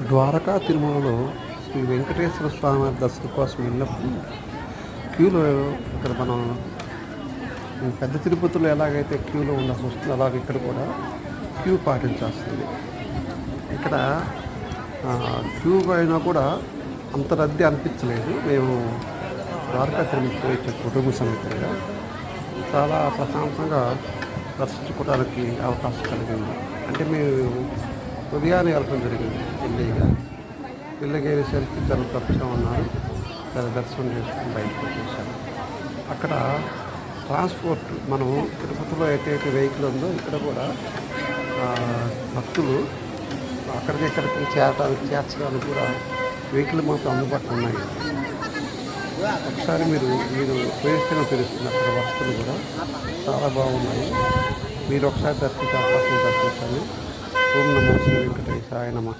ద్వారకా తిరుమలలో శ్రీ వెంకటేశ్వర స్వామి వారి దర్శనం కోసం వెళ్ళినప్పుడు క్యూలో ఇక్కడ మనం పెద్ద తిరుపతిలో ఎలాగైతే క్యూలో ఉండాల్సి వస్తుందో అలాగే ఇక్కడ కూడా క్యూ పాటించాల్సింది. ఇక్కడ క్యూ అయినా కూడా అంత రద్దీ అనిపించలేదు. మేము ద్వారకా తిరుమలకి పోయి కుటుంబ సమేతంగా చాలా ప్రశాంతంగా దర్శించుకోవడానికి అవకాశం కలిగింది. అంటే మేము ఉదయాన్నే వెళ్ళడం జరిగింది. వెళ్ళగా సెల్ఫీ చాలా తరచుగా ఉన్నారు. చాలా దర్శనం చేసుకుని బయటకు వచ్చేసాను. అక్కడ ట్రాన్స్పోర్ట్ మనం తిరుపతిలో అయితే వెహికల్ ఉందో ఇక్కడ కూడా భక్తులు అక్కడికి ఇక్కడికి చేర్చడానికి కూడా వెహికల్ మాత్రం అందుబాటులో ఉన్నాయి. ఒకసారి మీరు ప్రయత్నం తెలుస్తుంది. అక్కడ వస్తువులు కూడా చాలా బాగున్నాయి. మీరు ఒకసారి దర్శించే అవకాశం దర్శించాలి. ఓం నమో శ్రీ వెంకటేశాయ నమః.